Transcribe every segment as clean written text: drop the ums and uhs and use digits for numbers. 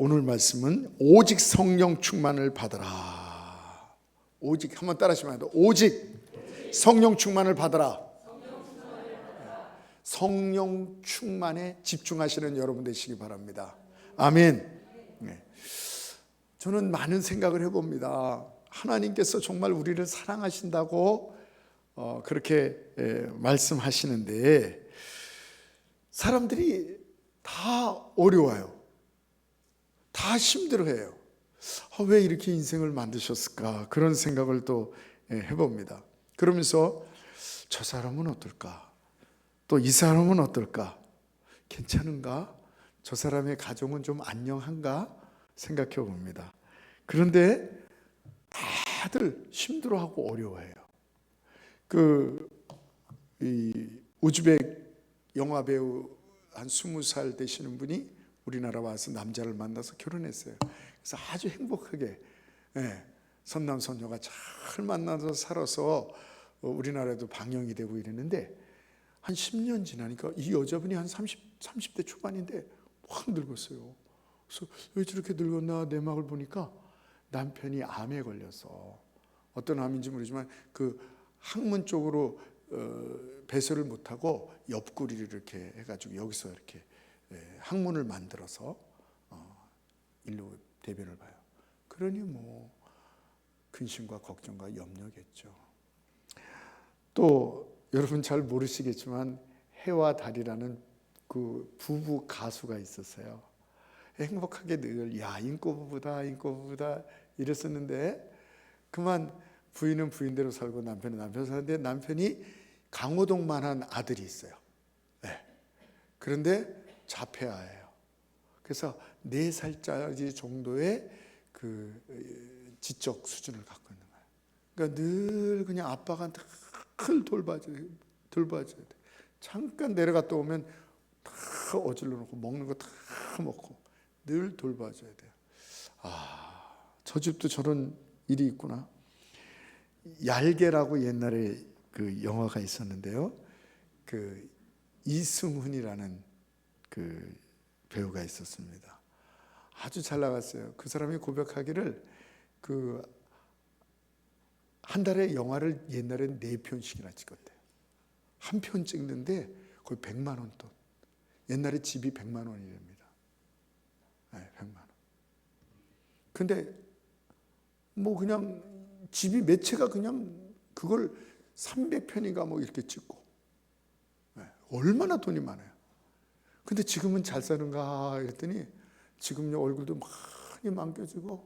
오늘 말씀은 오직 성령 충만을 받으라. 오직, 한번 따라하시면 안 돼요. 오직 성령 충만을 받으라. 성령 충만에 집중하시는 여러분 되시기 바랍니다. 아멘. 네. 저는 많은 생각을 해봅니다. 하나님께서 정말 우리를 사랑하신다고 그렇게 말씀하시는데 사람들이 다 어려워요. 다 힘들어해요. 왜 이렇게 인생을 만드셨을까? 그런 생각을 또 해봅니다. 그러면서 저 사람은 어떨까? 또 이 사람은 어떨까? 괜찮은가? 저 사람의 가정은 좀 안녕한가? 생각해 봅니다. 그런데 다들 힘들어하고 어려워해요. 이 우즈벡 영화 배우 한 20살 되시는 분이 우리나라 와서 남자를 만나서 결혼했어요. 그래서 아주 행복하게 선남선녀가 잘 만나서 살아서 우리나라에도 방영이 되고 이랬는데 한 10년 지나니까 이 여자분이 한 30대 초반인데 확 늙었어요. 그래서 왜 저렇게 늙었나 내막을 보니까 남편이 암에 걸려서 어떤 암인지 모르지만 그 항문 쪽으로 배설을 못하고 옆구리를 이렇게 해가지고 여기서 이렇게 항문을 만들어서 일로 대변을 봐요. 그러니 뭐 근심과 걱정과 염려겠죠. 또 여러분 잘 모르시겠지만 해와 달이라는 그 부부 가수가 있었어요. 행복하게 늘 인꼬부부다 이랬었는데 그만 부인은 부인대로 살고 남편은 남편대로 사는데 남편이 강호동만한 아들이 있어요. 그런데 자폐아예요. 그래서 4살짜리 정도의 그 지적 수준을 갖고 있는 거예요. 그러니까 늘 그냥 아빠가 늘 돌봐줘야 돼. 잠깐 내려갔다 오면 다 어질러 놓고 먹는 거 다 먹고 늘 돌봐줘야 돼요. 저 집도 저런 일이 있구나. 얄개라고 옛날에 그 영화가 있었는데요. 그 이승훈이라는 그 배우가 있었습니다. 아주 잘 나갔어요. 그 사람이 고백하기를 한 달에 영화를 옛날엔 4편씩이나 찍었대요. 한 편 찍는데 거의 100만 원 돈. 옛날에 집이 100만 원이랍니다. 100만 원. 근데 뭐 그냥 집이 몇 채가 그냥 그걸 300편인가 뭐 이렇게 찍고 얼마나 돈이 많아요. 근데 지금은 잘 사는가 이랬더니 지금 얼굴도 많이 망겨지고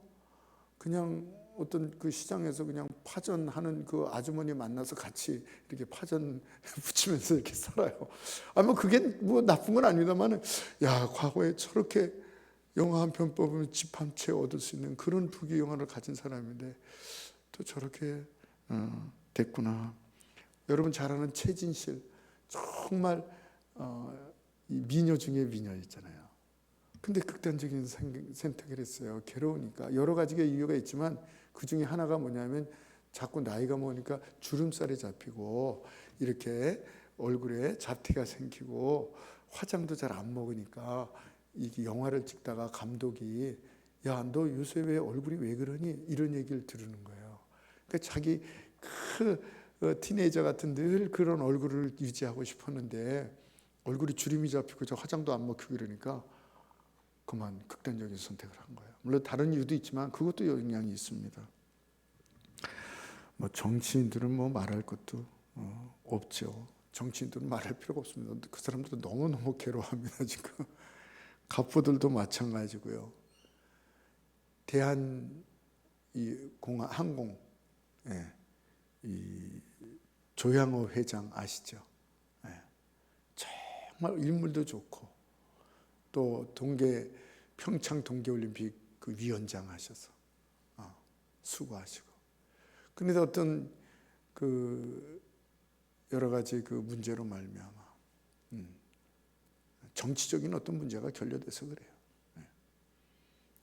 그냥 어떤 그 시장에서 그냥 파전하는 그 아주머니 만나서 같이 이렇게 파전 붙이면서 이렇게 살아요. 뭐 그게 뭐 나쁜 건 아닙니다만 과거에 저렇게 영화 한 편 뽑으면 집 한 채 얻을 수 있는 그런 부귀 영화를 가진 사람인데 또 저렇게 됐구나. 여러분 잘 아는 최진실 정말 미녀 중에 미녀였잖아요. 근데 극단적인 선택을 했어요. 괴로우니까. 여러 가지가 이유가 있지만 그 중에 하나가 뭐냐면 자꾸 나이가 먹으니까 주름살이 잡히고 이렇게 얼굴에 잡티가 생기고 화장도 잘 안 먹으니까 이게 영화를 찍다가 감독이 너 요새 왜 얼굴이 왜 그러니? 이런 얘기를 들은 거예요. 그러니까 자기 티네이저 같은 늘 그런 얼굴을 유지하고 싶었는데 얼굴이 주름이 잡히고 저 화장도 안 먹히고 이러니까 그만 극단적인 선택을 한 거예요. 물론 다른 이유도 있지만 그것도 영향이 있습니다. 뭐 정치인들은 뭐 말할 것도 없죠. 정치인들은 말할 필요가 없습니다. 그 사람들도 너무너무 괴로워합니다. 지금 갑부들도 마찬가지고요. 대한 항공 이 조양호 회장 아시죠? 정말 인물도 좋고 또 평창 동계올림픽 그 위원장 하셔서 수고하시고 그런데 어떤 그 여러 가지 그 문제로 말미암아 정치적인 어떤 문제가 결여돼서 그래요.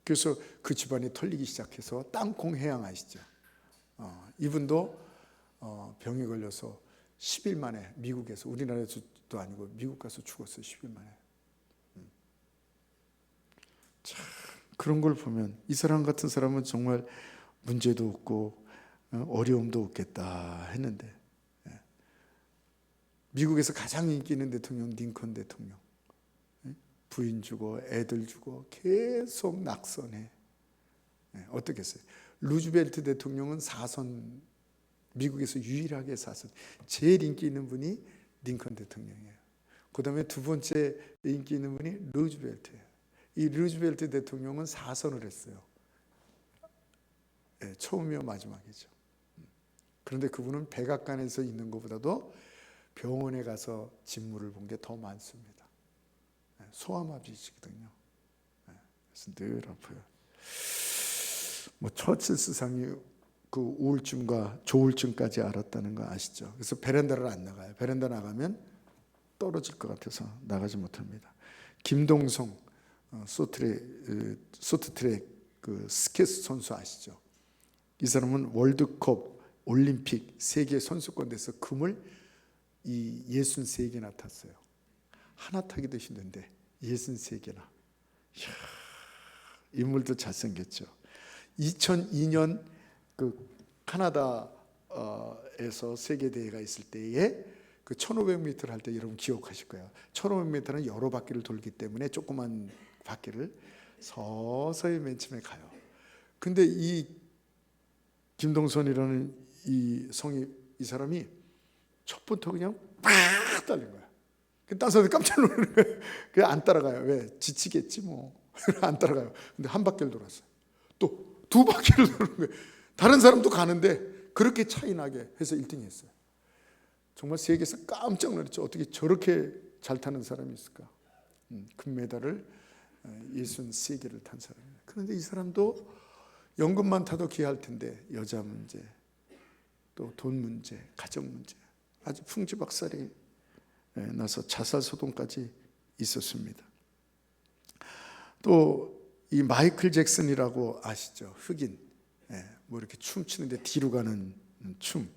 그래서 그 집안이 털리기 시작해서 땅콩 해양 아시죠? 이분도 병이 걸려서 10일 만에 미국에서 우리나라에서도 아니고 미국 가서 죽었어요. 10일 만에. 참 그런 걸 보면 이 사람 같은 사람은 정말 문제도 없고 어려움도 없겠다 했는데, 미국에서 가장 인기 있는 대통령 링컨 대통령, 부인 주고 애들 주고 계속 낙선해. 어떻겠어요? 루즈벨트 대통령은 4선, 미국에서 유일하게 4선, 제일 인기 있는 분이 링컨 대통령이에요. 그 다음에 두 번째 인기 있는 분이 루즈벨트예요. 이 루즈벨트 대통령은 4선을 했어요. 처음이요 마지막이죠. 그런데 그분은 백악관에서 있는 것보다도 병원에 가서 진물을 본 게 더 많습니다. 소아마비시거든요. 그래서 늘 아파요. 뭐 처칠 스상이 그 우울증과 조울증까지 알았다는 거 아시죠? 그래서 베란다를 안 나가요. 베란다 나가면 떨어질 것 같아서 나가지 못합니다. 김동성 쇼트트랙 그 스케이트 선수 아시죠? 이 사람은 월드컵, 올림픽, 세계 선수권대에서 금을 63개나 탔어요. 하나 타기도 힘든데 63개나. 이야, 인물도 잘생겼죠. 2002년 그 카나다에서 세계대회가 있을 때에 그 1500m를 할 때 여러분 기억하실 거예요. 1500m는 여러 바퀴를 돌기 때문에 조그만 바퀴를 서서히 맨 처음에 가요. 근데 이 김동선이라는 이 사람이 첫부터 그냥 팍 달린 거야. 딴 사람들 깜짝 놀라는 거예요. 그냥 안 따라가요. 왜? 지치겠지 뭐. 안 따라가요. 근데 한 바퀴를 돌았어요. 또 두 바퀴를 도는 거예요. 다른 사람도 가는데 그렇게 차이 나게 해서 1등 했어요. 정말 세계에서 깜짝 놀랐죠. 어떻게 저렇게 잘 타는 사람이 있을까. 금메달을 63개를 탄 사람이에요. 그런데 이 사람도 연금만 타도 귀할 텐데 여자 문제, 또 돈 문제, 가정 문제, 아주 풍지박살이 나서 자살 소동까지 있었습니다. 또 이 마이클 잭슨이라고 아시죠? 흑인, 뭐 이렇게 춤추는데 뒤로 가는 춤.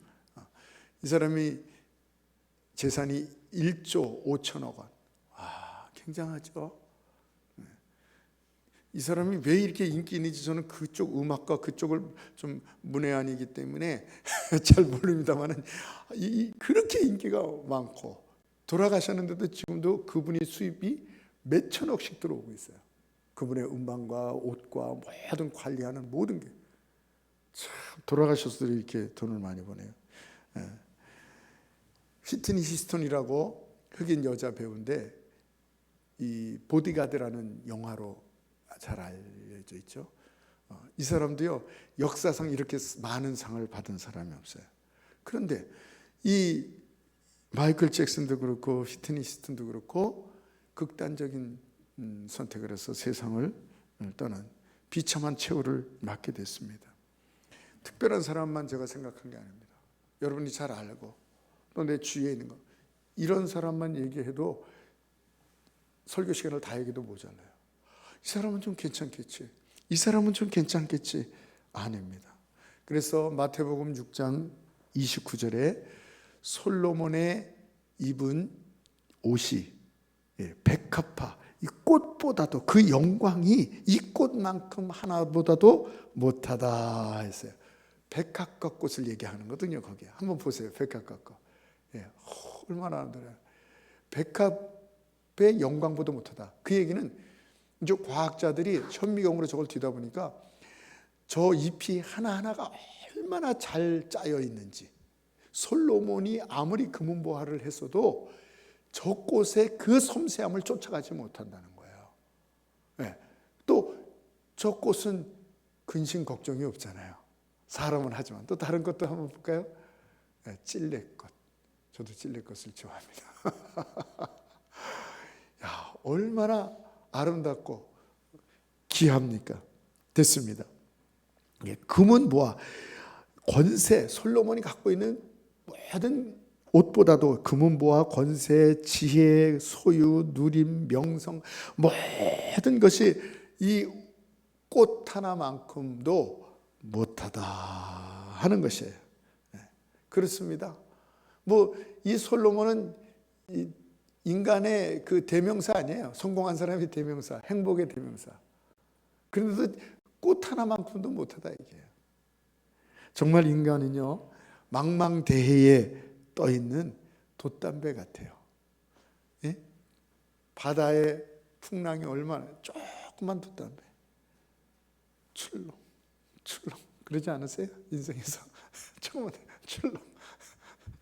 이 사람이 재산이 1조 5천억 원. 와, 굉장하죠? 이 사람이 왜 이렇게 인기 있는지 저는 그쪽 음악과 그쪽을 좀 문외한이기 때문에 잘 모릅니다만은 그렇게 인기가 많고 돌아가셨는데도 지금도 그분의 수입이 몇 천억씩 들어오고 있어요. 그분의 음반과 옷과 모든 관리하는 모든 게 참 돌아가셨어도 이렇게 돈을 많이 버네요. 휘트니 히스턴이라고 흑인 여자 배우인데 이 보디가드라는 영화로 잘 알려져 있죠. 이 사람도요 역사상 이렇게 많은 상을 받은 사람이 없어요. 그런데 이 마이클 잭슨도 그렇고 휘트니 히스턴도 그렇고 극단적인 선택을 해서 세상을 떠난 비참한 최후를 맞게 됐습니다. 특별한 사람만 제가 생각한 게 아닙니다. 여러분이 잘 알고 또 내 주위에 있는 거 이런 사람만 얘기해도 설교 시간을 다 얘기도 모자라요. 이 사람은 좀 괜찮겠지. 이 사람은 좀 괜찮겠지. 아닙니다. 그래서 마태복음 6장 29절에 솔로몬의 입은 옷이 백합화, 이 꽃보다도 그 영광이 이 꽃만큼 하나보다도 못하다 했어요. 백합과 꽃을 얘기하는 거거든요. 거기에 한번 보세요. 백합과 꽃. 얼마나 아름다워요. 백합의 영광보다 못하다. 그 얘기는 이제 과학자들이 현미경으로 저걸 뒤다 보니까 저 잎이 하나하나가 얼마나 잘 짜여 있는지, 솔로몬이 아무리 금은보화를 했어도 저 꽃의 그 섬세함을 쫓아가지 못한다는 거예요. 또 저 꽃은 근심 걱정이 없잖아요. 사람은 하지만 또 다른 것도 한번 볼까요? 찔레꽃. 저도 찔레꽃을 좋아합니다. 야, 얼마나 아름답고 귀합니까? 됐습니다. 금은보화, 권세, 솔로몬이 갖고 있는 모든 옷보다도 금은보화, 권세, 지혜, 소유, 누림, 명성 모든 것이 이 꽃 하나만큼도 못하다 하는 것이에요. 그렇습니다. 뭐 이 솔로몬은 인간의 그 대명사 아니에요. 성공한 사람이 대명사, 행복의 대명사. 그런데도 꽃 하나만큼도 못하다 이게요. 정말 인간은요, 망망대해에 떠 있는 돛담배 같아요. 예? 바다의 풍랑이 얼마나, 조그만 돛담배, 출렁 출렁, 그러지 않으세요? 인생에서 조그만 출렁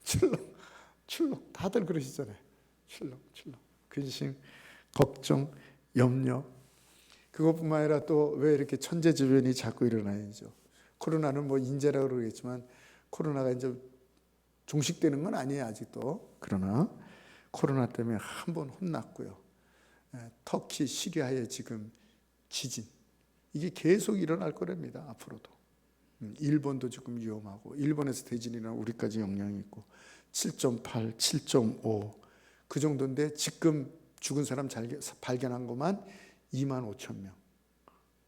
출렁 출렁, 다들 그러시잖아요. 출렁 출렁, 근심, 걱정, 염려. 그것뿐만 아니라 또 왜 이렇게 천재지변이 자꾸 일어나야죠. 코로나는 뭐 인재라고 그러겠지만 코로나가 이제 종식되는 건 아니에요, 아직도. 그러나 코로나 때문에 한 번 혼났고요. 터키, 시리아의 지금 지진, 이게 계속 일어날 거랍니다, 앞으로도. 일본도 지금 위험하고, 일본에서 대진이 일어나면 우리까지 영향이 있고, 7.8, 7.5 그 정도인데 지금 죽은 사람 발견한 것만 25,000명.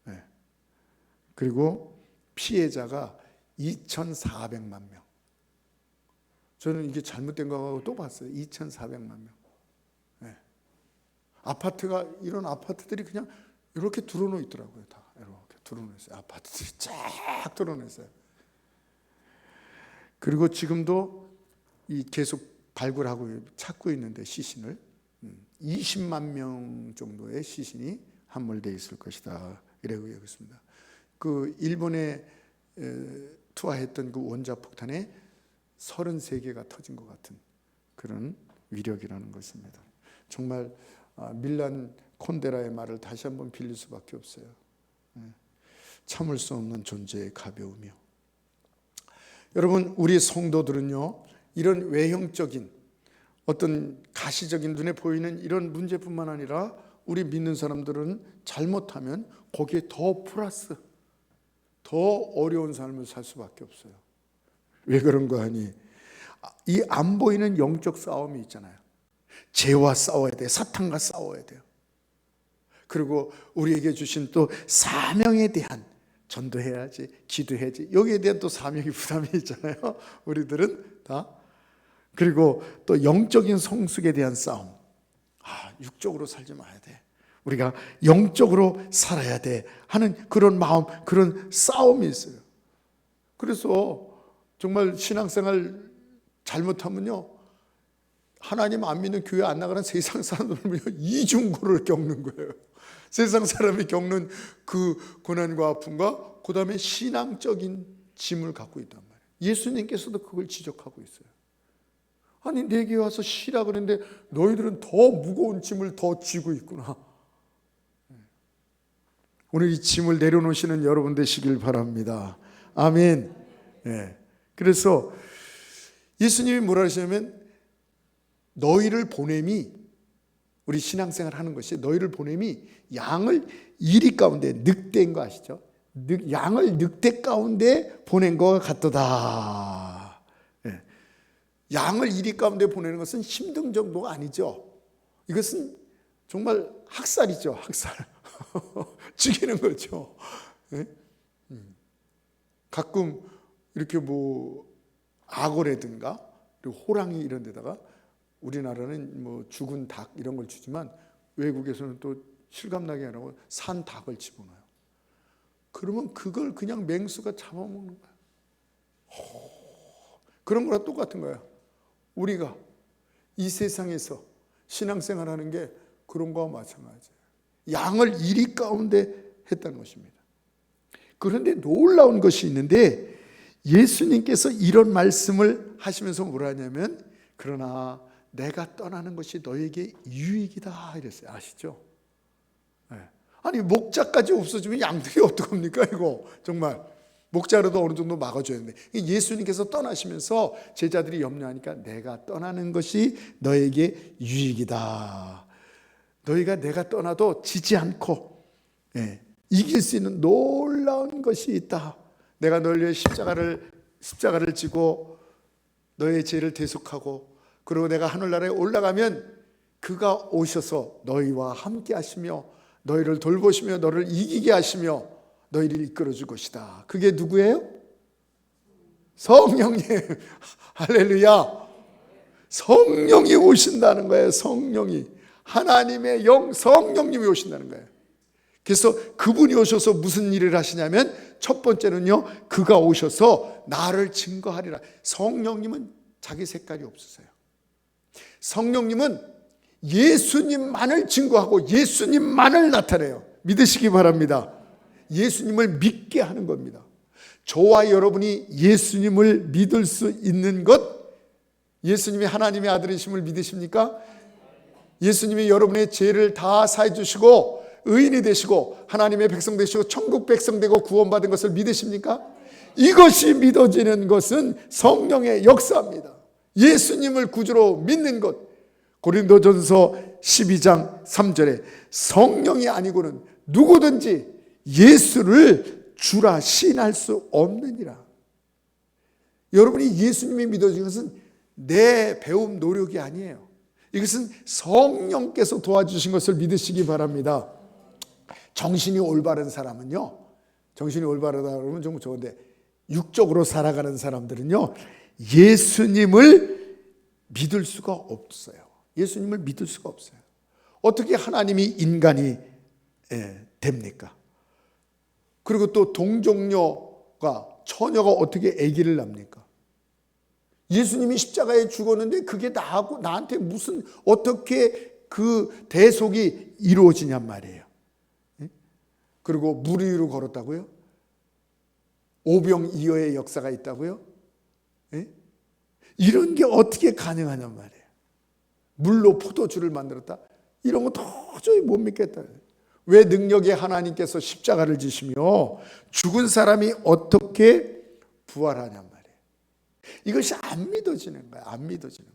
네. 그리고 피해자가 2,400만 명. 저는 이게 잘못된 거 하고 또 봤어요. 2,400만 명. 네. 아파트가, 이런 아파트들이 그냥 이렇게 드러놓여 있더라고요. 다 이렇게 드러놓여 있어요. 아파트들이 쫙 드러놓여 있어요. 그리고 지금도 이 계속 발굴하고 찾고 있는데, 시신을 20만 명 정도의 시신이 함몰되어 있을 것이다, 이라고 여겼습니다. 그 일본에 투하했던 그 원자폭탄에 33개가 터진 것 같은 그런 위력이라는 것입니다. 정말 밀란 콘데라의 말을 다시 한번 빌릴 수밖에 없어요. 참을 수 없는 존재의 가벼우며. 여러분, 우리 성도들은요, 이런 외형적인 어떤 가시적인 눈에 보이는 이런 문제뿐만 아니라 우리 믿는 사람들은 잘못하면 거기에 더 플러스, 더 어려운 삶을 살 수밖에 없어요. 왜 그런가 하니, 이 안 보이는 영적 싸움이 있잖아요. 죄와 싸워야 돼, 사탄과 싸워야 돼요. 그리고 우리에게 주신 또 사명에 대한, 전도해야지, 기도해야지, 여기에 대한 또 사명이, 부담이 있잖아요, 우리들은 다. 그리고 또 영적인 성숙에 대한 싸움. 육적으로 살지 마야 돼, 우리가 영적으로 살아야 돼 하는 그런 마음, 그런 싸움이 있어요. 그래서 정말 신앙생활 잘못하면요, 하나님 안 믿는 교회 안 나가는 세상 사람들은 이중고를 겪는 거예요. 세상 사람이 겪는 그 고난과 아픔과 그 다음에 신앙적인 짐을 갖고 있단 말이에요. 예수님께서도 그걸 지적하고 있어요. 아니, 내게 와서 쉬라 그랬는데 너희들은 더 무거운 짐을 더 지고 있구나. 오늘 이 짐을 내려놓으시는 여러분 되시길 바랍니다. 아멘. 네. 그래서 예수님이 뭐라 하시냐면, 너희를 보냄이, 우리 신앙생활 하는 것이, 너희를 보냄이 양을 이리 가운데, 늑대인 거 아시죠? 양을 늑대 가운데 보낸 것 같도다. 양을 이리 가운데 보내는 것은 힘든 정도가 아니죠. 이것은 정말 학살이죠, 학살. 죽이는 거죠. 네? 가끔 이렇게 뭐 악어라든가 그리고 호랑이 이런 데다가, 우리나라는 뭐 죽은 닭 이런 걸 주지만 외국에서는 또 실감나게 하라고 산 닭을 집어넣어요. 그러면 그걸 그냥 맹수가 잡아먹는 거야. 그런 거랑 똑같은 거야. 우리가 이 세상에서 신앙생활 하는 게 그런 거와 마찬가지예요. 양을 이리 가운데 했다는 것입니다. 그런데 놀라운 것이 있는데, 예수님께서 이런 말씀을 하시면서 뭐라 하냐면, 그러나 내가 떠나는 것이 너에게 유익이다, 이랬어요. 아시죠? 네. 아니, 목자까지 없어지면 양들이 어떡합니까, 이거 정말. 목자라도 어느 정도 막아줘야 되는데, 예수님께서 떠나시면서 제자들이 염려하니까, 내가 떠나는 것이 너에게 유익이다. 너희가 내가 떠나도 지지 않고 이길 수 있는 놀라운 것이 있다. 내가 너희의 십자가를 지고 너의 죄를 대속하고, 그리고 내가 하늘나라에 올라가면 그가 오셔서 너희와 함께 하시며 너희를 돌보시며 너를 이기게 하시며 너희를 이끌어줄 것이다. 그게 누구예요? 성령님. 할렐루야. 성령이 오신다는 거예요. 성령이, 하나님의 영 성령님이 오신다는 거예요. 그래서 그분이 오셔서 무슨 일을 하시냐면 첫 번째는요, 그가 오셔서 나를 증거하리라. 성령님은 자기 색깔이 없으세요. 성령님은 예수님만을 증거하고 예수님만을 나타내요. 믿으시기 바랍니다. 예수님을 믿게 하는 겁니다. 저와 여러분이 예수님을 믿을 수 있는 것, 예수님이 하나님의 아들이심을 믿으십니까? 예수님이 여러분의 죄를 다 사해 주시고 의인이 되시고 하나님의 백성 되시고 천국 백성 되고 구원받은 것을 믿으십니까? 이것이 믿어지는 것은 성령의 역사입니다. 예수님을 구주로 믿는 것. 고린도전서 12장 3절에 성령이 아니고는 누구든지 예수를 주라 시인할 수 없느니라. 여러분이 예수님이 믿어지는 것은 내 배움 노력이 아니에요. 이것은 성령께서 도와주신 것을 믿으시기 바랍니다. 정신이 올바른 사람은요, 정신이 올바르다 그러면 좀 좋은데 육적으로 살아가는 사람들은요, 예수님을 믿을 수가 없어요. 예수님을 믿을 수가 없어요. 어떻게 하나님이 인간이 됩니까? 그리고 또 동정녀가, 처녀가 어떻게 아기를 낳습니까? 예수님이 십자가에 죽었는데 그게 나한테 무슨 어떻게 그 대속이 이루어지냔 말이에요. 그리고 물 위로 걸었다고요? 오병이어의 역사가 있다고요? 이런 게 어떻게 가능하냔 말이에요. 물로 포도주를 만들었다? 이런 거 도저히 못 믿겠다. 왜 능력의 하나님께서 십자가를 지시며 죽은 사람이 어떻게 부활하냔 말이에요. 이것이 안 믿어지는 거예요. 안 믿어지는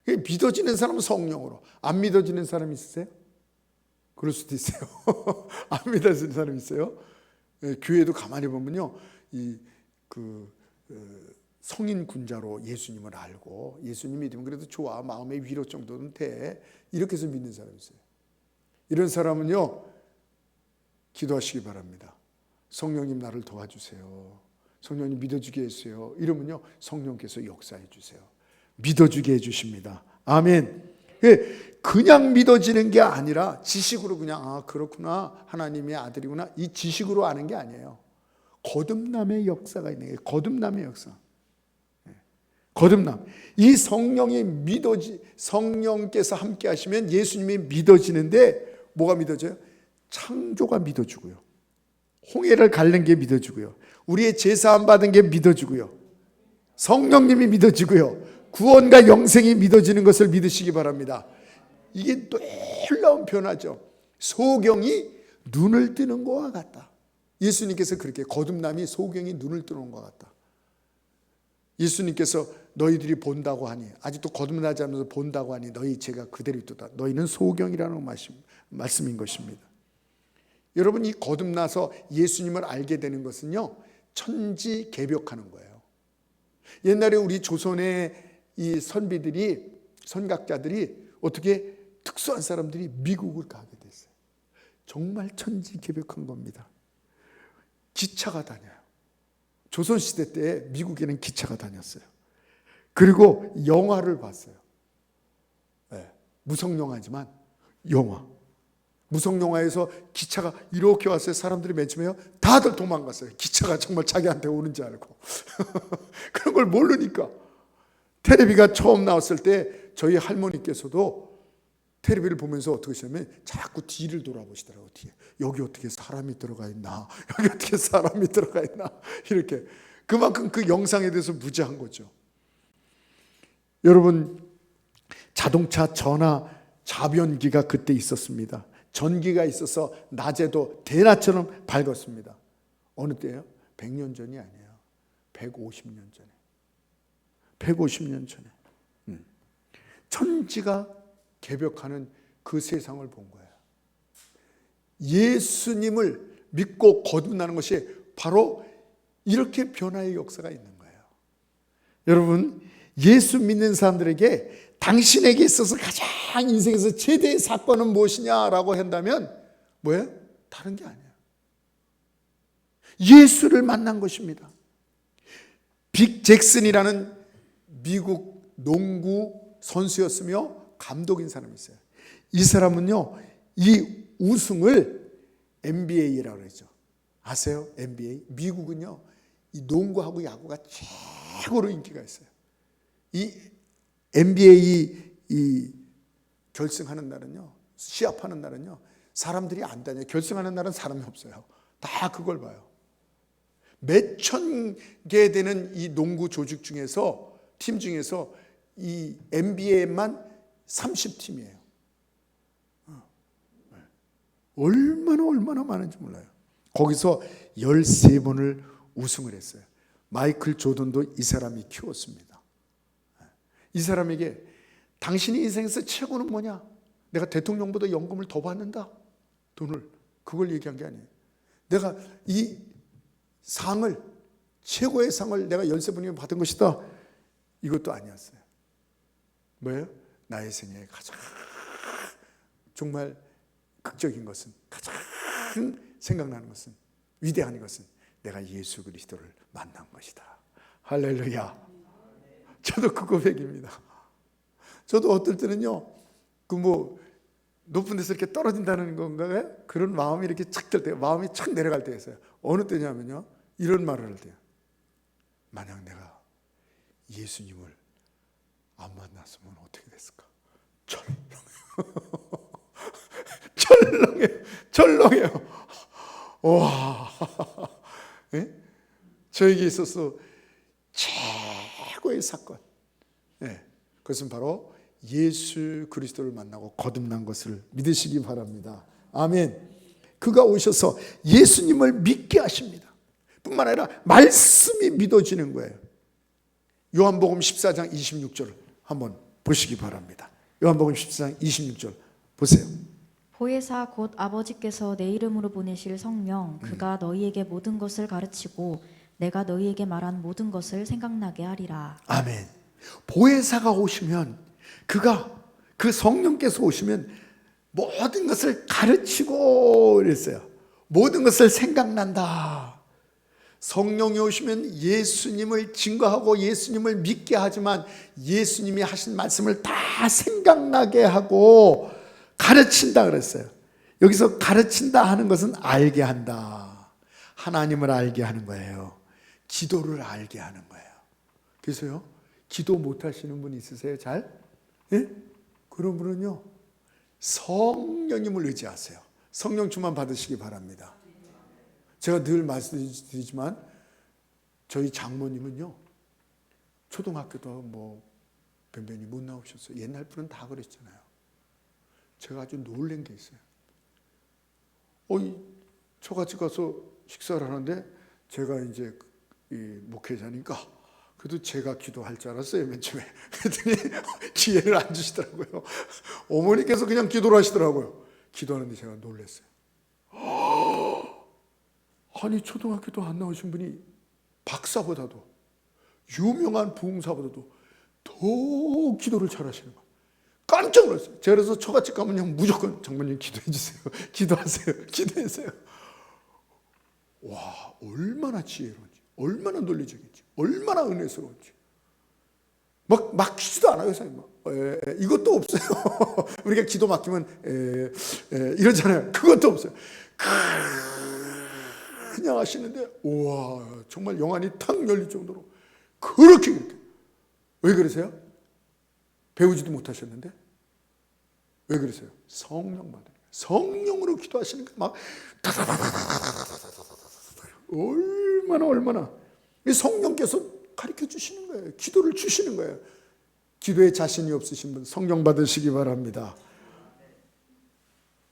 거예요. 믿어지는 사람은 성령으로, 안 믿어지는 사람 있으세요? 그럴 수도 있어요. 안 믿어지는 사람 있어요? 교회도 가만히 보면요, 성인 군자로 예수님을 알고 예수님 믿으면 그래도 좋아, 마음의 위로 정도는 돼, 이렇게 해서 믿는 사람이 있어요. 이런 사람은요, 기도하시기 바랍니다. 성령님 나를 도와주세요. 성령님 믿어주게 해주세요. 이러면요, 성령께서 역사해 주세요. 믿어주게 해주십니다. 아멘. 그냥 믿어지는 게 아니라 지식으로 그냥, 아 그렇구나, 하나님의 아들이구나, 이 지식으로 아는 게 아니에요. 거듭남의 역사가 있는 거예요. 거듭남의 역사. 거듭남. 이 성령이 성령께서 함께 하시면 예수님이 믿어지는데, 뭐가 믿어져요? 창조가 믿어지고요, 홍해를 갈는 게 믿어지고요, 우리의 제사함 받은 게 믿어지고요, 성령님이 믿어지고요, 구원과 영생이 믿어지는 것을 믿으시기 바랍니다. 이게 놀라운 변화죠. 소경이 눈을 뜨는 것과 같다. 예수님께서 그렇게, 거듭남이 소경이 눈을 뜨는 것 같다. 예수님께서 너희들이 본다고 하니, 아직도 거듭나지 않아서 본다고 하니 너희 죄가 그대로 있도다. 너희는 소경이라는 말씀인 것입니다. 여러분, 이 거듭나서 예수님을 알게 되는 것은요, 천지개벽하는 거예요. 옛날에 우리 조선의 이 선각자들이 어떻게 특수한 사람들이 미국을 가게 됐어요. 정말 천지개벽한 겁니다. 기차가 다녀요. 조선시대 때 미국에는 기차가 다녔어요. 그리고 영화를 봤어요. 무성영화지만 영화. 무성영화에서 기차가 이렇게 왔어요. 사람들이 맨 처음에요, 다들 도망갔어요. 기차가 정말 자기한테 오는지 알고. 그런 걸 모르니까. 텔레비가 처음 나왔을 때 저희 할머니께서도 텔레비를 보면서 어떻게 하시냐면 자꾸 뒤를 돌아보시더라고요. 뒤에. 여기 어떻게 사람이 들어가 있나, 여기 어떻게 사람이 들어가 있나, 이렇게. 그만큼 그 영상에 대해서 무지한 거죠. 여러분, 자동차 전화 자변기가 그때 있었습니다. 전기가 있어서 낮에도 대낮처럼 밝았습니다. 어느 때예요? 100년 전이 아니에요. 150년 전에. 150년 전에. 천지가 개벽하는 그 세상을 본 거예요. 예수님을 믿고 거듭나는 것이 바로 이렇게 변화의 역사가 있는 거예요. 여러분, 예수 믿는 사람들에게 당신에게 있어서 가장 인생에서 최대의 사건은 무엇이냐라고 한다면 뭐예요? 다른 게 아니에요. 예수를 만난 것입니다. 빅 잭슨이라는 미국 농구 선수였으며 감독인 사람이 있어요. 이 사람은요, 이 우승을 NBA라고 그러죠. 아세요? NBA? 미국은요, 이 농구하고 야구가 최고로 인기가 있어요. 이 NBA 이 결승하는 날은요, 시합하는 날은요, 사람들이 안 다녀요. 결승하는 날은 사람이 없어요. 다 그걸 봐요. 몇천 개 되는 이 농구 조직 중에서, 팀 중에서 이 NBA만 30팀이에요. 얼마나 많은지 몰라요. 거기서 13번을 우승을 했어요. 마이클 조던도 이 사람이 키웠습니다. 이 사람에게 당신의 인생에서 최고는 뭐냐? 내가 대통령보다 연금을 더 받는다. 돈을. 그걸 얘기한 게 아니에요. 내가 이 상을, 최고의 상을 내가 13번이면 받은 것이다. 이것도 아니었어요. 뭐예요? 나의 생애에 가장 정말 극적인 것은, 가장 생각나는 것은, 위대한 것은 내가 예수 그리스도를 만난 것이다. 할렐루야. 저도 그 고백입니다. 저도 어떨 때는요, 높은 데서 이렇게 떨어진다는 건가요? 그런 마음이 이렇게 착 들 때, 마음이 착 내려갈 때가 있어요. 어느 때냐면요, 이런 말을 할 때요. 만약 내가 예수님을 안 만났으면 어떻게 됐을까? 철렁해요. 와, 네? 저에게 있어서 최고의 사건. 네. 그것은 바로 예수 그리스도를 만나고 거듭난 것을 믿으시기 바랍니다. 아멘. 그가 오셔서 예수님을 믿게 하십니다. 뿐만 아니라 말씀이 믿어지는 거예요. 요한복음 14장 26절 한번 보시기 바랍니다. 요한복음 14장 26절 보세요. 보혜사 곧 아버지께서 내 이름으로 보내실 성령 그가 너희에게 모든 것을 가르치고 내가 너희에게 말한 모든 것을 생각나게 하리라. 아멘. 보혜사가 오시면, 그 성령께서 오시면 모든 것을 가르치고 이랬어요. 모든 것을 생각난다. 성령이 오시면 예수님을 증거하고 예수님을 믿게 하지만 예수님이 하신 말씀을 다 생각나게 하고 가르친다 그랬어요. 여기서 가르친다 하는 것은 알게 한다. 하나님을 알게 하는 거예요. 기도를 알게 하는 거예요. 그래서요, 기도 못 하시는 분 있으세요? 잘? 예? 그런 분은요, 성령님을 의지하세요. 성령 충만 받으시기 바랍니다. 제가 늘 말씀드리지만 저희 장모님은요, 초등학교도 변변히 못 나오셨어요. 옛날 분은 다 그랬잖아요. 제가 아주 놀란 게 있어요. 저같이 가서 식사를 하는데 제가 이제 이 목회자니까 그래도 제가 기도할 줄 알았어요, 맨 처음에. 그랬더니 기회를 안 주시더라고요. 어머니께서 그냥 기도를 하시더라고요. 기도하는데 제가 놀랐어요. 아니, 초등학교도 안 나오신 분이 박사보다도, 유명한 부흥사보다도 더 기도를 잘하시는 거예요. 깜짝 놀랐어요. 제가 그래서 처갓집 가면 그냥 무조건 장모님 기도해 주세요. 기도하세요. 기도하세요. 와, 얼마나 지혜로운지, 얼마나 논리적인지, 얼마나 은혜스러운지. 막 막히지도 않아요, 사장님. 이것도 없어요. 우리가 기도 막히면 이러잖아요. 그것도 없어요. 그냥 하시는데, 우와, 정말 영안이 탁 열릴 정도로 그렇게. 왜 그러세요? 배우지도 못하셨는데? 왜 그러세요? 성령 받으니까. 성령으로 기도하시는 거 막 얼마나 성령께서 가르쳐 주시는 거예요. 기도를 주시는 거예요. 기도에 자신이 없으신 분 성령 받으시기 바랍니다.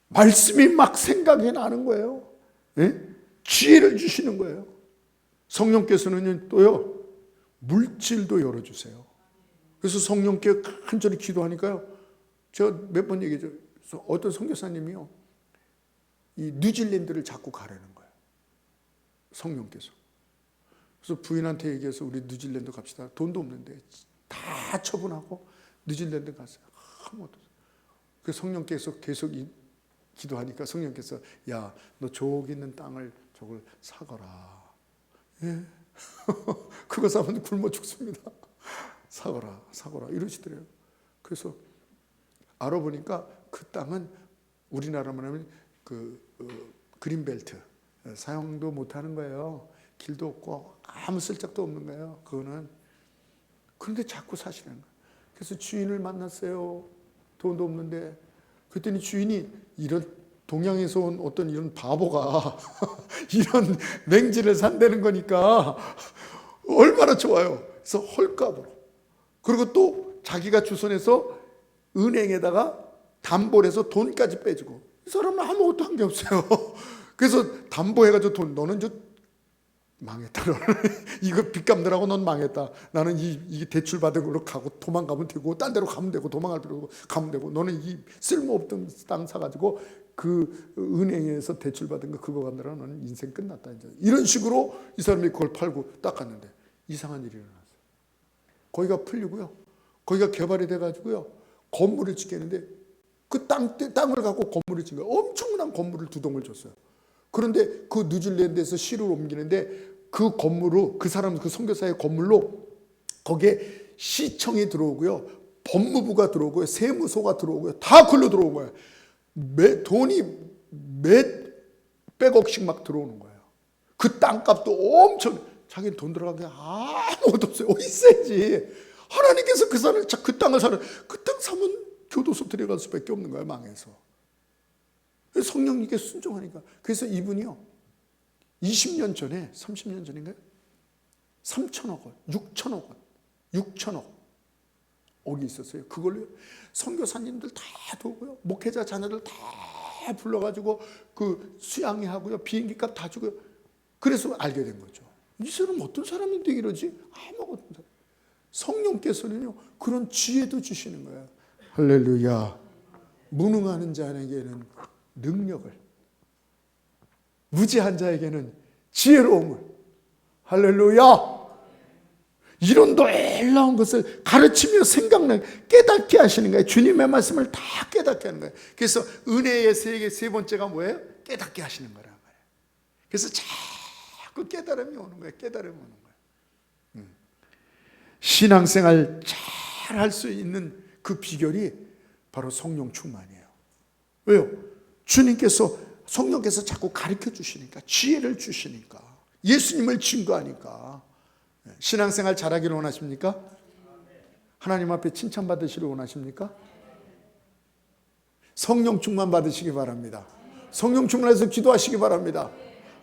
말씀이 막 생각이 나는 거예요. 예? 지혜를 주시는 거예요. 성령께서는 또요, 물질도 열어주세요. 그래서 성령께 간절히 기도하니까요, 제가 몇 번 얘기했죠. 어떤 선교사님이요, 이 뉴질랜드를 자꾸 가라는 거예요. 성령께서. 그래서 부인한테 얘기해서 우리 뉴질랜드 갑시다. 돈도 없는데 다 처분하고 뉴질랜드 갔어요. 그 성령께서 계속 기도하니까 성령께서, 야, 너 저기 있는 땅을 저걸 사거라. 예. 그거 사면 굶어 죽습니다. 사거라 이러시더래요. 그래서 알아보니까 그 땅은 우리나라만 하면 그린벨트 사용도 못하는 거예요. 길도 없고 아무 쓸데도 없는 거예요. 그거는. 그런데 자꾸 사시는 거예요. 그래서 주인을 만났어요. 돈도 없는데. 그랬더니 주인이 이런 동양에서 온 어떤 이런 바보가 이런 맹지를 산다는 거니까 얼마나 좋아요. 그래서 헐값으로. 그리고 또 자기가 주선해서 은행에다가 담보를 해서 돈까지 빼주고. 이 사람은 아무것도 한 게 없어요. 그래서 담보해가지고 돈, 너는 저 망했다. 너는 이거 빚 갚느라고 넌 망했다. 나는 이 대출 받은 걸로 가고 도망가면 되고 딴 데로 가면 되고 도망갈 데로 가면 되고 너는 이 쓸모없던 땅 사가지고 그 은행에서 대출 받은 거 그거 갖느라 너는 인생 끝났다. 이제 이런 식으로 이 사람이 그걸 팔고 딱 갔는데 이상한 일이 일어났어요. 거기가 풀리고요. 거기가 개발이 돼가지고요. 건물을 짓겠는데 그 땅을 갖고 건물을 짓는 거예요. 엄청난 건물을 2동을 줬어요. 그런데 그 뉴질랜드에서 시를 옮기는데 그 건물로 그 사람 그 선교사의 건물로 거기에 시청이 들어오고요. 법무부가 들어오고요. 세무소가 들어오고요. 다 글로 들어온 거예요. 돈이 몇백억씩 막 들어오는 거예요. 그 땅값도 엄청 자기는 돈 들어간 게 아무것도 없어요. 어디 있어야지. 하나님께서 그 땅을 사는 그 땅 사면 교도소 들어갈 수밖에 없는 거예요. 망해서. 성령님께 순종하니까. 그래서 이분이요 20년 전에 30년 전인가요? 3천억 원, 6천억 원, 6천억 억이 있었어요. 그걸로 선교사님들 다 도고요, 목회자 자녀들 다 불러가지고 그 수양회 하고요, 비행기값 다 주고요. 그래서 알게 된 거죠. 이 사람 어떤 사람인데 이러지? 아무것도 없어요. 성령께서는요 그런 지혜도 주시는 거예요. 할렐루야. 무능한 자에게는 능력을, 무지한 자에게는 지혜로움을. 할렐루야. 이런 놀라운 것을 가르치며 생각나게 깨닫게 하시는 거예요. 주님의 말씀을 다 깨닫게 하는 거예요. 그래서 은혜의 세 번째가 뭐예요? 깨닫게 하시는 거란 말이에요. 그래서 자꾸 깨달음이 오는 거예요. 깨달음이 오는 거예요. 신앙생활 잘 할 수 있는 그 비결이 바로 성령 충만이에요. 왜요? 주님께서 성령께서 자꾸 가르쳐 주시니까, 지혜를 주시니까, 예수님을 증거하니까. 신앙생활 잘하기를 원하십니까? 하나님 앞에 칭찬받으시길 원하십니까? 성령 충만 받으시기 바랍니다. 성령 충만해서 기도하시기 바랍니다.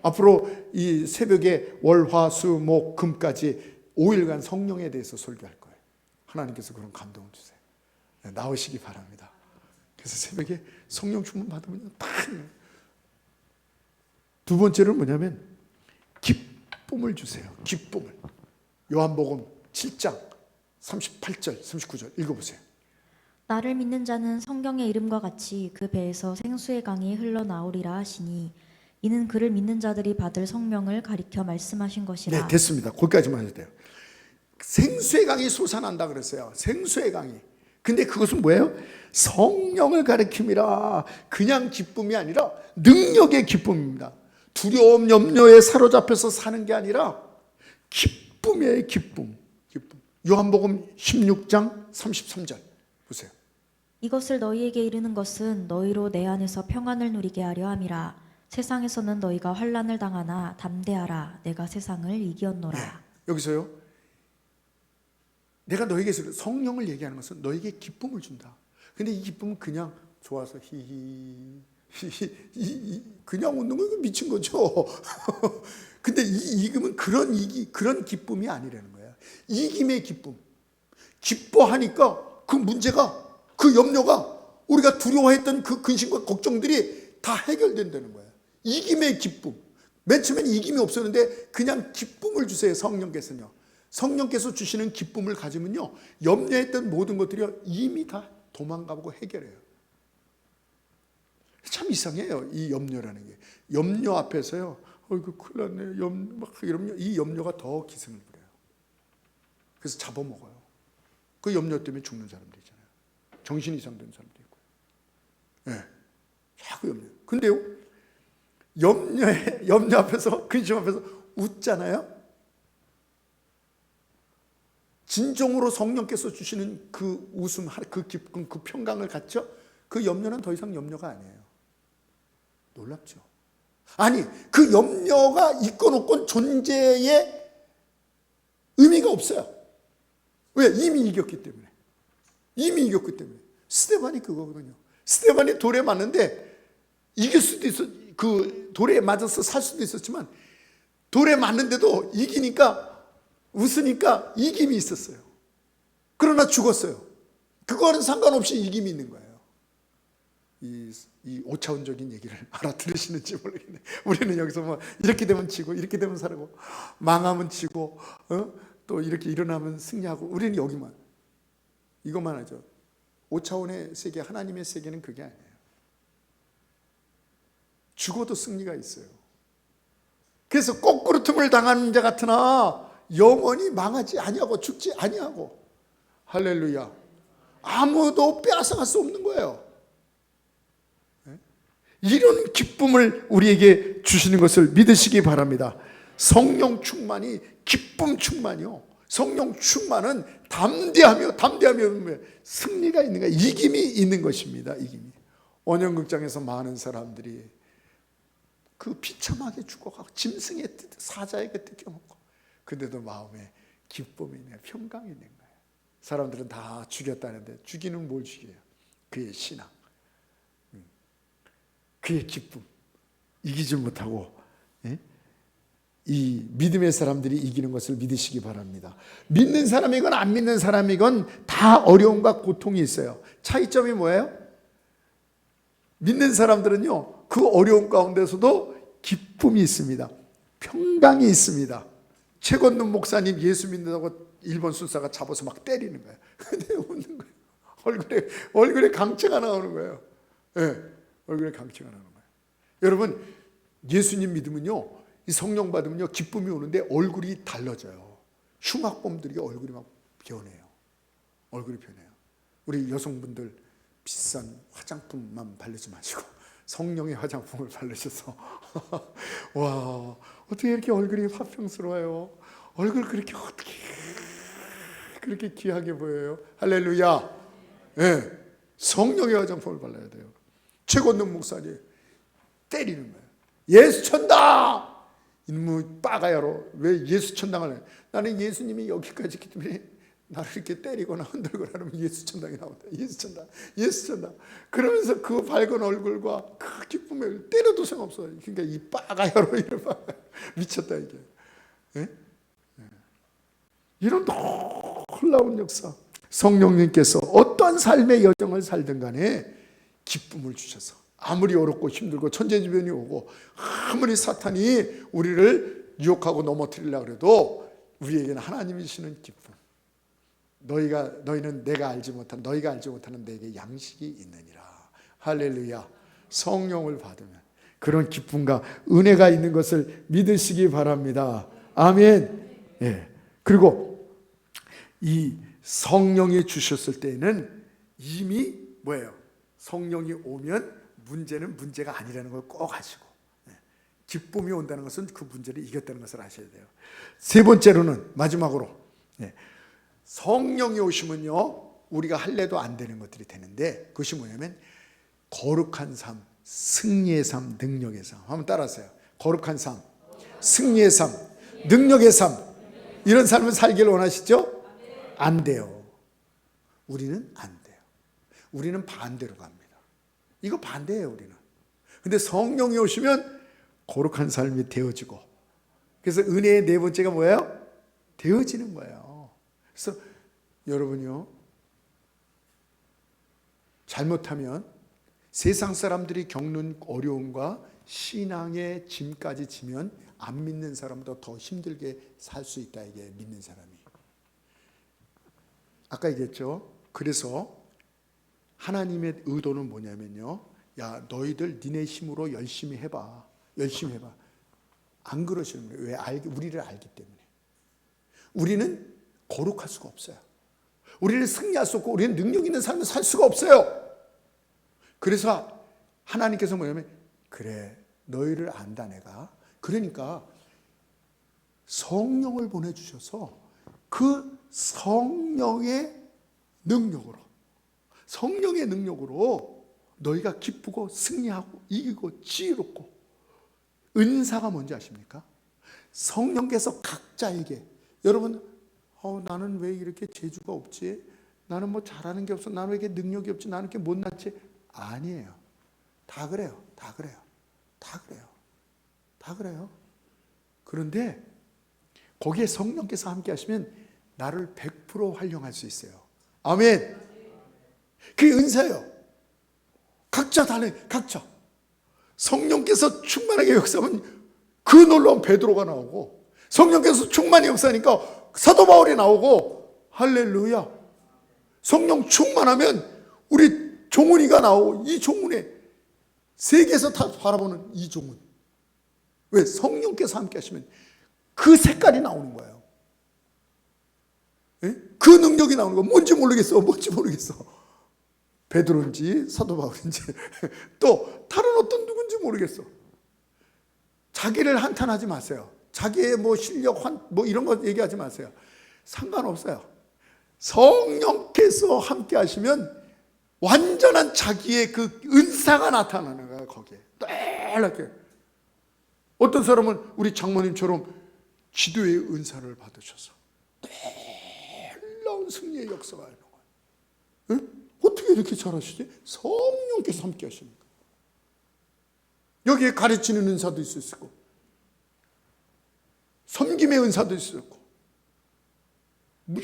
앞으로 이 새벽에 월, 화, 수, 목, 금까지 5일간 성령에 대해서 설교할 거예요. 하나님께서 그런 감동을 주세요. 나오시기 바랍니다. 그래서 새벽에 성령 충만 받으면 팍. 두 번째는 뭐냐면 기쁨을 주세요. 기쁨을. 요한복음 7장 38절 39절 읽어보세요. 나를 믿는 자는 성경의 이름과 같이 그 배에서 생수의 강이 흘러나오리라 하시니 이는 그를 믿는 자들이 받을 성령을 가리켜 말씀하신 것이라. 네, 됐습니다. 거기까지만 해도 돼요. 생수의 강이 솟아난다 그랬어요. 생수의 강이. 근데 그것은 뭐예요? 성령을 가리킴이라. 그냥 기쁨이 아니라 능력의 기쁨입니다. 두려움, 염려에 사로잡혀서 사는 게 아니라 기쁨이에요. 기쁨. 요한복음 16장 33절 보세요. 이것을 너희에게 이르는 것은 너희로 내 안에서 평안을 누리게 하려 함이라. 세상에서는 너희가 환난을 당하나 담대하라. 내가 세상을 이기었노라. 네, 여기서요. 내가 너에게 성령을 얘기하는 것은 너에게 기쁨을 준다. 근데 이 기쁨은 그냥 좋아서 히히 그냥 웃는 거 미친 거죠. 근데 이 이금은 그런 기쁨이 아니라는 거야. 이김의 기쁨. 기뻐하니까 그 문제가, 그 염려가, 우리가 두려워했던 그 근심과 걱정들이 다 해결된다는 거야. 이김의 기쁨. 맨 처음에는 이김이 없었는데 그냥 기쁨을 주세요. 성령께서는요. 성령께서 주시는 기쁨을 가지면요, 염려했던 모든 것들이 이미 다 도망가고 해결해요. 참 이상해요, 이 염려라는 게. 염려 앞에서요, 이거 큰일 났네, 막 이러면 이 염려가 더 기승을 부려요. 그래서 잡아먹어요. 그 염려 때문에 죽는 사람도 있잖아요. 정신 이상된 사람도 있고요. 네, 자꾸 염려. 근데요, 염려 앞에서, 근심 앞에서 웃잖아요. 진정으로 성령께서 주시는 그 웃음, 그 기쁨, 그 평강을 갖죠? 그 염려는 더 이상 염려가 아니에요. 놀랍죠? 아니, 그 염려가 있건 없건 존재의 의미가 없어요. 왜? 이미 이겼기 때문에. 이미 이겼기 때문에. 스데반이 그거거든요. 스데반이 돌에 맞는데 이길 수도 있어. 그 돌에 맞아서 살 수도 있었지만 돌에 맞는데도 이기니까, 웃으니까 이김이 있었어요. 그러나 죽었어요. 그거는 상관없이 이김이 있는 거예요. 이 오차원적인 얘기를 알아들으시는지 모르겠네. 우리는 여기서 뭐 이렇게 되면 지고 이렇게 되면 살고 망하면 지고 또 이렇게 일어나면 승리하고, 우리는 여기만 이것만 하죠. 5차원의 세계, 하나님의 세계는 그게 아니에요. 죽어도 승리가 있어요. 그래서 거꾸로 틈을 당하는 자 같으나 영원히 망하지 아니하고 죽지 아니하고, 할렐루야. 아무도 빼앗아갈 수 없는 거예요. 이런 기쁨을 우리에게 주시는 것을 믿으시기 바랍니다. 성령 충만이 기쁨 충만이요. 성령 충만은 담대하며 승리가 있는 거예요. 이김이 있는 것입니다. 이김이. 원형극장에서 많은 사람들이 그 비참하게 죽어가고 짐승의 뜻, 사자의 그 뜯겨먹고, 근데도 마음에 기쁨이 있는, 평강이 있는 거예요. 사람들은 다 죽였다는데 죽이는 뭘 죽여요? 그의 신앙, 그의 기쁨. 이기지 못하고 이 믿음의 사람들이 이기는 것을 믿으시기 바랍니다. 믿는 사람이건 안 믿는 사람이건 다 어려움과 고통이 있어요. 차이점이 뭐예요? 믿는 사람들은요, 그 어려움 가운데서도 기쁨이 있습니다. 평강이 있습니다. 최건눈 목사님 예수 믿는다고 일본 술사가 잡아서 막 때리는 거예요. 근데 웃는 거예요. 얼굴에 강체가 나오는 거예요. 네, 얼굴에 강체가 나오는 거예요. 여러분, 예수님 믿으면요, 이 성령 받으면요, 기쁨이 오는데 얼굴이 달라져요. 흉악범들이 얼굴이 막 변해요. 얼굴이 변해요. 우리 여성분들 비싼 화장품만 바르지 마시고 성령의 화장품을 바르셔서 와, 어떻게 이렇게 얼굴이 화평스러워요? 얼굴 그렇게 어떻게 그렇게 귀하게 보여요? 할렐루야. 네, 성령의 화장품을 발라야 돼요. 최건능 목사님 때리는 거예요. 예수 천당! 이놈의 빠가야로, 왜 예수 천당을 해? 나는 예수님이 여기까지 있기 때문에 나를 이렇게 때리거나 흔들거나 하면 예수 천당이 나온다. 예수 천당, 예수 천당. 그러면서 그 밝은 얼굴과 그 기쁨을 때려도 소용없어. 그러니까 이 빠가야로 이러면 미쳤다 이게. 예? 이런 놀라운 역사. 성령님께서 어떠한 삶의 여정을 살든 간에 기쁨을 주셔서, 아무리 어렵고 힘들고 천재지변이 오고 아무리 사탄이 우리를 유혹하고 넘어뜨리려고 해도 우리에게는 하나님이 주시는 기쁨. 너희는 너희가 알지 못하는 내게 양식이 있느니라. 할렐루야. 성령을 받으면 그런 기쁨과 은혜가 있는 것을 믿으시기 바랍니다. 아멘. 예. 그리고 이 성령이 주셨을 때는 이미 뭐예요? 성령이 오면 문제는 문제가 아니라는 걸 꼭 아시고, 기쁨이 온다는 것은 그 문제를 이겼다는 것을 아셔야 돼요. 세 번째로는, 마지막으로, 성령이 오시면요, 우리가 할래도 안 되는 것들이 되는데, 그것이 뭐냐면 거룩한 삶, 승리의 삶, 능력의 삶. 한번 따라하세요. 거룩한 삶, 승리의 삶, 능력의 삶. 이런 삶을 살기를 원하시죠? 안 돼요. 우리는 안 돼요. 우리는 반대로 갑니다. 이거 반대예요, 우리는. 근데 성령이 오시면 거룩한 삶이 되어지고, 그래서 은혜의 네 번째가 뭐예요? 되어지는 거예요. 그래서 여러분요, 잘못하면 세상 사람들이 겪는 어려움과 신앙의 짐까지 지면 안 믿는 사람보다 더 힘들게 살 수 있다, 이게 믿는 사람이. 아까 얘기했죠. 그래서 하나님의 의도는 뭐냐면요, 야, 너희들 니네 힘으로 열심히 해봐. 열심히 해봐. 안 그러시는 거예요. 왜? 우리를 알기 때문에. 우리는 거룩할 수가 없어요. 우리는 승리할 수 없고, 우리는 능력 있는 삶을 살 수가 없어요. 그래서 하나님께서 뭐냐면, 그래, 너희를 안다 내가. 그러니까 성령을 보내주셔서 그 성령의 능력으로 너희가 기쁘고 승리하고 이기고 지혜롭고 은사가 뭔지 아십니까? 성령께서 각자에게, 여러분 나는 왜 이렇게 재주가 없지? 나는 뭐 잘하는 게 없어. 나는 왜 이렇게 능력이 없지? 나는 이렇게 못났지? 아니에요. 다 그래요. 다 그래요. 다 그래요. 다 그래요. 그런데 거기에 성령께서 함께 하시면 나를 100% 활용할 수 있어요. 아멘. 그게 은사예요. 각자 달라요. 각자. 성령께서 충만하게 역사하면 그 놀라운 베드로가 나오고, 성령께서 충만히 역사하니까 사도 바울이 나오고, 할렐루야. 성령 충만하면 우리 종훈이가 나오고, 이 종훈에 세계에서 다 바라보는 이 종훈. 왜? 성령께서 함께 하시면 그 색깔이 나오는 거예요. 예? 그 능력이 나오는 거. 뭔지 모르겠어. 뭔지 모르겠어. 베드로인지 사도 바울인지 또 다른 어떤 누군지 모르겠어. 자기를 한탄하지 마세요. 자기의 뭐 실력, 뭐 이런 거 얘기하지 마세요. 상관없어요. 성령께서 함께 하시면 완전한 자기의 그 은사가 나타나는 거예요. 거기에 이렇게. 어떤 사람은 우리 장모님처럼 기도의 은사를 받으셔서 놀라운 승리의 역사가 있는 거예요. 응? 어떻게 이렇게 잘하시지? 성령께서 함께 하십니까? 여기에 가르치는 은사도 있을 수 있고, 섬김의 은사도 있을 수 있고,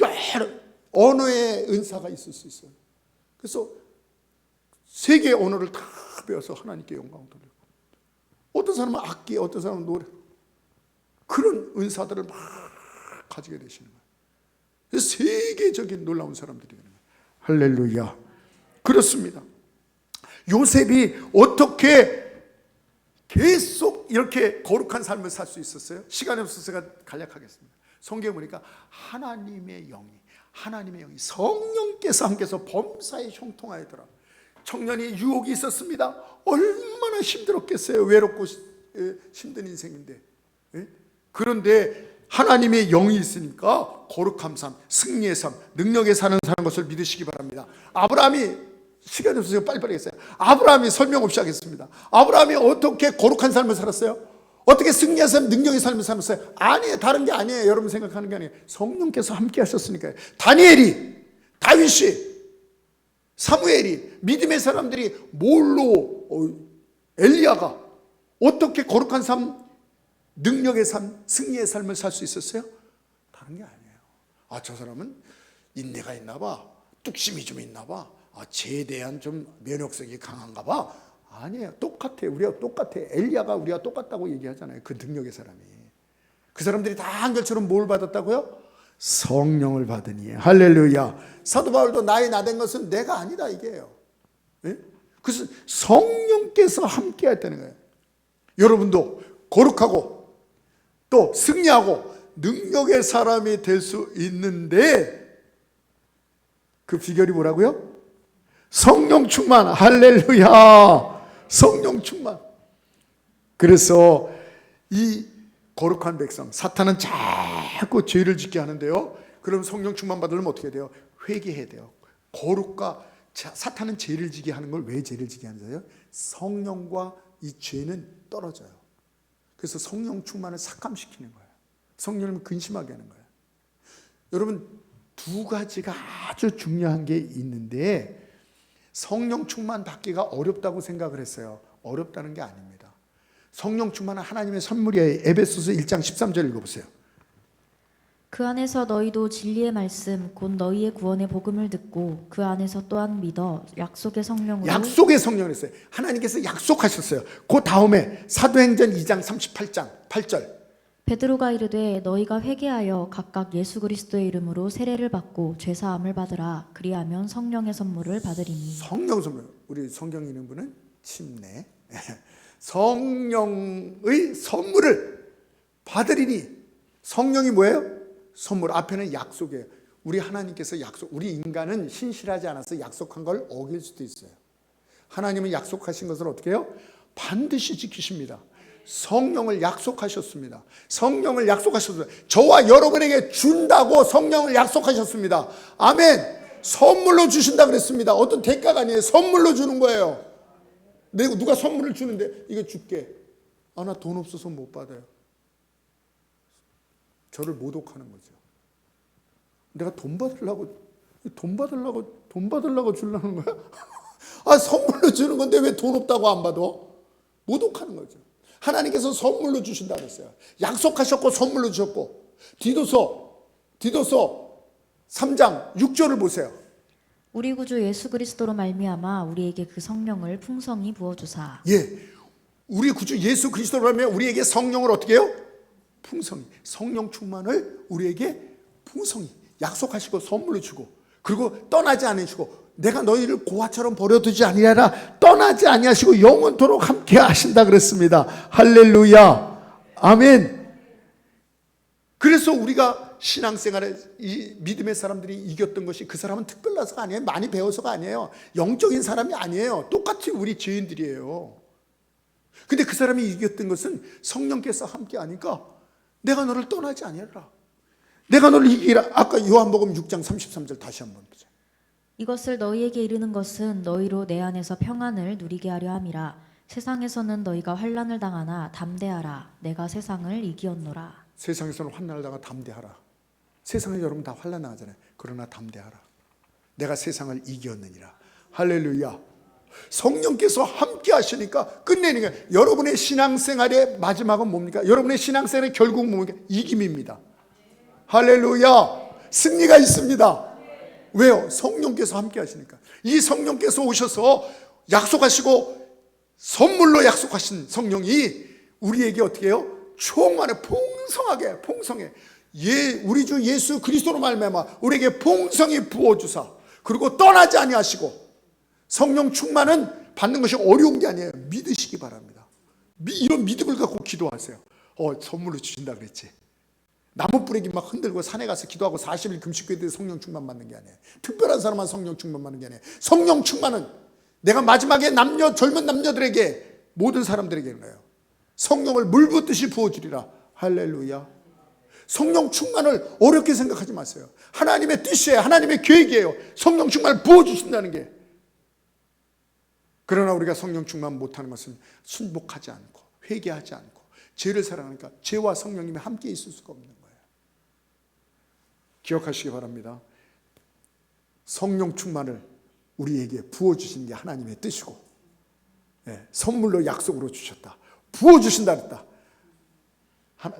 여러 언어의 은사가 있을 수 있어요. 그래서 세계의 언어를 다 배워서 하나님께 영광 돌리고, 어떤 사람은 악기, 어떤 사람은 노래, 그런 은사들을 막 가지게 되시는 거예요. 그래서 세계적인 놀라운 사람들이 되는 거예요. 할렐루야. 그렇습니다. 요셉이 어떻게 계속 이렇게 거룩한 삶을 살 수 있었어요? 시간이 없어서 제가 간략하겠습니다. 성경에 보니까 하나님의 영이 성령께서 함께서 범사에 형통하였더라. 청년이 유혹이 있었습니다. 얼마나 힘들었겠어요. 외롭고 힘든 인생인데. 그런데 하나님의 영이 있으니까 거룩한 삶, 승리의 삶, 능력에 사는 것을 믿으시기 바랍니다. 아브라함이, 시간이 없어서 빨리빨리 했어요. 아브라함이, 설명 없이 하겠습니다. 아브라함이 어떻게 거룩한 삶을 살았어요? 어떻게 승리의 삶, 능력의 삶을 살았어요? 아니에요. 다른 게 아니에요. 여러분 생각하는 게 아니에요. 성령께서 함께 하셨으니까요. 다니엘이, 다윗이, 사무엘이, 믿음의 사람들이 뭘로, 엘리야가 어떻게 거룩한 삶, 능력의 삶, 승리의 삶을 살 수 있었어요? 다른 게 아니에요. 저 사람은 인내가 있나 봐. 뚝심이 좀 있나 봐. 죄에 대한 좀 면역성이 강한가 봐. 아니에요. 똑같아요. 우리가 똑같아. 엘리야가 우리가 똑같다고 얘기하잖아요. 그 능력의 사람이. 그 사람들이 다 한결처럼 뭘 받았다고요? 성령을 받으니. 할렐루야. 사도 바울도 나의 나된 것은 내가 아니다 이게요. 예? 그래서 성령께서 함께 했다는 거예요. 여러분도 거룩하고 또 승리하고 능력의 사람이 될 수 있는데, 그 비결이 뭐라고요? 성령 충만. 할렐루야. 성령 충만. 그래서 이 거룩한 백성, 사탄은 자꾸 죄를 짓게 하는데요. 그럼 성령 충만 받으려면 어떻게 돼요? 회개해야 돼요. 거룩과, 사탄은 죄를 지게 하는 걸 왜 죄를 지게 하는 거예요? 성령과 이 죄는 떨어져요. 그래서 성령 충만을 삭감시키는 거예요. 성령을 근심하게 하는 거예요. 여러분, 두 가지가 아주 중요한 게 있는데, 성령 충만 받기가 어렵다고 생각을 했어요. 어렵다는 게 아닙니다. 성령 충만은 하나님의 선물이에요. 에베소서 1장 13절 읽어보세요. 그 안에서 너희도 진리의 말씀 곧 너희의 구원의 복음을 듣고 그 안에서 또한 믿어 약속의 성령으로. 약속의 성령을 했어요. 하나님께서 약속하셨어요. 그 다음에 사도행전 2장 38장 8절. 베드로가 이르되 너희가 회개하여 각각 예수 그리스도의 이름으로 세례를 받고 죄 사함을 받으라. 그리하면 성령의 선물을 받으리니. 성령 선물. 우리 성경 읽는 분은 침례. 성령의 선물을 받으리니. 성령이 뭐예요? 선물. 앞에는 약속이에요. 우리 하나님께서 우리 인간은 신실하지 않아서 약속한 걸 어길 수도 있어요. 하나님은 약속하신 것을 어떻게 해요? 반드시 지키십니다. 성령을 약속하셨습니다. 성령을 약속하셨습니다. 저와 여러분에게 준다고 성령을 약속하셨습니다. 아멘. 선물로 주신다 그랬습니다. 어떤 대가가 아니에요. 선물로 주는 거예요. 누가 선물을 주는데 이거 줄게. 아, 나 돈 없어서 못 받아요. 저를 모독하는 거죠. 내가 돈 받으려고 주려는 거야? 아, 선물로 주는 건데 왜 돈 없다고 안 받아? 모독하는 거죠. 하나님께서 선물로 주신다고 했어요. 약속하셨고 선물로 주셨고. 디도서 3장 6절을 보세요. 우리 구주 예수 그리스도로 말미암아 우리에게 그 성령을 풍성히 부어주사. 예, 우리 구주 예수 그리스도로 말미암아 우리에게 성령을 어떻게 해요? 풍성히. 성령 충만을 우리에게 풍성히 약속하시고 선물로 주고, 그리고 떠나지 않으시고, 내가 너희를 고아처럼 버려두지 아니하라, 떠나지 아니하시고 영원토록 함께 하신다 그랬습니다. 할렐루야, 아멘. 그래서 우리가 신앙생활에 이 믿음의 사람들이 이겼던 것이, 그 사람은 특별해서가 아니에요. 많이 배워서가 아니에요. 영적인 사람이 아니에요. 똑같이 우리 죄인들이에요. 근데 그 사람이 이겼던 것은 성령께서 함께 하니까 내가 너를 떠나지 아니하라, 내가 너를 이기라. 아까 요한복음 6장 33절 다시 한번 보자. 이것을 너희에게 이르는 것은 너희로 내 안에서 평안을 누리게 하려 함이라. 세상에서는 너희가 환난을 당하나 담대하라. 내가 세상을 이기었노라. 세상에서는 환난을 당하 담대하라. 세상에 여러분 다 환난 당하잖아요. 그러나 담대하라. 내가 세상을 이기었느니라. 할렐루야. 성령께서 함께 하시니까 끝내는 거예요. 여러분의 신앙생활의 마지막은 뭡니까? 여러분의 신앙생활의 결국은 뭡니까? 이김입니다. 할렐루야. 승리가 있습니다. 왜요? 성령께서 함께 하시니까. 이 성령께서 오셔서 약속하시고 선물로 약속하신 성령이 우리에게 어떻게 해요? 충만해, 풍성하게, 풍성해. 우리 주 예수 그리스도로 말미암아 우리에게 풍성히 부어주사, 그리고 떠나지 아니하시고. 성령 충만은 받는 것이 어려운 게 아니에요. 믿으시기 바랍니다. 이런 믿음을 갖고 기도하세요. 선물로 주신다 그랬지. 나무 뿌리기 막 흔들고 산에 가서 기도하고 40일 금식기도에 성령 충만 받는 게 아니에요. 특별한 사람만 성령 충만 받는 게 아니에요. 성령 충만은 내가 마지막에 젊은 남녀들에게, 모든 사람들에게 있는 거예요. 성령을 물 붓듯이 부어주리라. 할렐루야. 성령 충만을 어렵게 생각하지 마세요. 하나님의 뜻이에요. 하나님의 계획이에요. 성령 충만을 부어주신다는 게. 그러나 우리가 성령 충만 못하는 것은 순복하지 않고 회개하지 않고 죄를 사랑하니까 죄와 성령님이 함께 있을 수가 없는 거예요. 기억하시기 바랍니다. 성령 충만을 우리에게 부어주시는 게 하나님의 뜻이고, 선물로 약속으로 주셨다. 부어주신다 그랬다.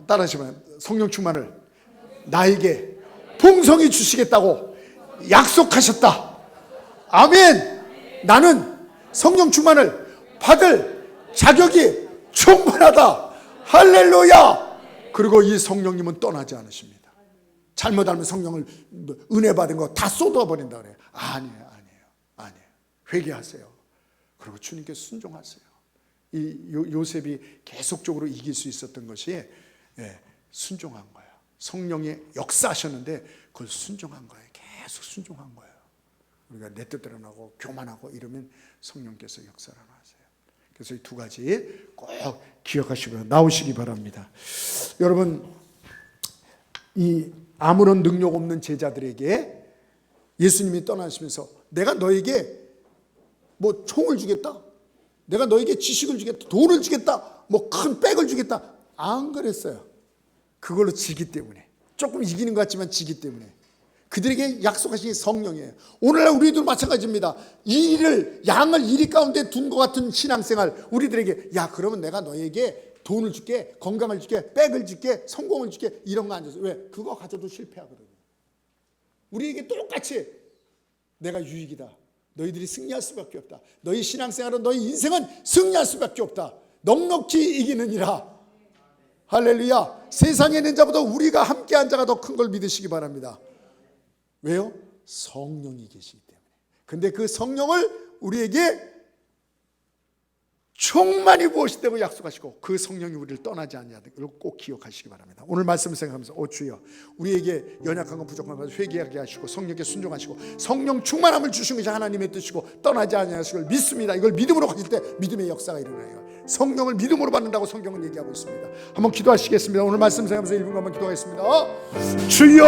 따라하시면, 성령 충만을 나에게 풍성히 주시겠다고 약속하셨다. 아멘. 나는 성령 충만을 받을 자격이 충분하다. 할렐루야. 그리고 이 성령님은 떠나지 않으십니다. 잘못 알면 성령을 은혜 받은 거 다 쏟아버린다 그래요. 아니에요. 회개하세요. 그리고 주님께 순종하세요. 이 요셉이 계속적으로 이길 수 있었던 것이 순종한 거예요. 성령이 역사하셨는데 그걸 순종한 거예요. 계속 순종한 거예요. 우리가 내 뜻대로 나고 교만하고 이러면 성령께서 역사를 안 하세요. 그래서 이 두 가지 꼭 기억하시고 나오시기 바랍니다. 여러분, 이 아무런 능력 없는 제자들에게 예수님이 떠나시면서 내가 너에게 뭐 총을 주겠다, 내가 너에게 지식을 주겠다, 돈을 주겠다, 뭐 큰 백을 주겠다, 안 그랬어요. 그걸로 지기 때문에, 조금 이기는 것 같지만 지기 때문에. 그들에게 약속하신 성령이에요. 오늘날 우리도 마찬가지입니다. 양을 이리 가운데 둔 것 같은 신앙생활, 우리들에게 그러면 내가 너에게 돈을 줄게, 건강을 줄게, 백을 줄게, 성공을 줄게, 이런 거 안 줘서. 왜? 그거 가져도 실패하거든요. 우리에게 똑같이 내가 유익이다, 너희들이 승리할 수밖에 없다, 너희 신앙생활은, 너희 인생은 승리할 수밖에 없다, 넉넉히 이기느니라. 할렐루야. 세상에 있는 자보다 우리가 함께한 자가 더 큰 걸 믿으시기 바랍니다. 왜요? 성령이 계시기 때문에. 근데 그 성령을 우리에게 충만히 부으시다고 약속하시고, 그 성령이 우리를 떠나지 않냐는 걸 꼭 기억하시기 바랍니다. 오늘 말씀을 생각하면서 주여, 우리에게 연약한 것 부족한 것을 회개하게 하시고 성령께 순종하시고 성령 충만함을 주신 것이 하나님의 뜻이고 떠나지 않냐는 걸 믿습니다. 이걸 믿음으로 가질 때 믿음의 역사가 일어나요. 성령을 믿음으로 받는다고 성경은 얘기하고 있습니다. 한번 기도하시겠습니다. 오늘 말씀 생각하면서 1분간 한번 기도하겠습니다. 주여,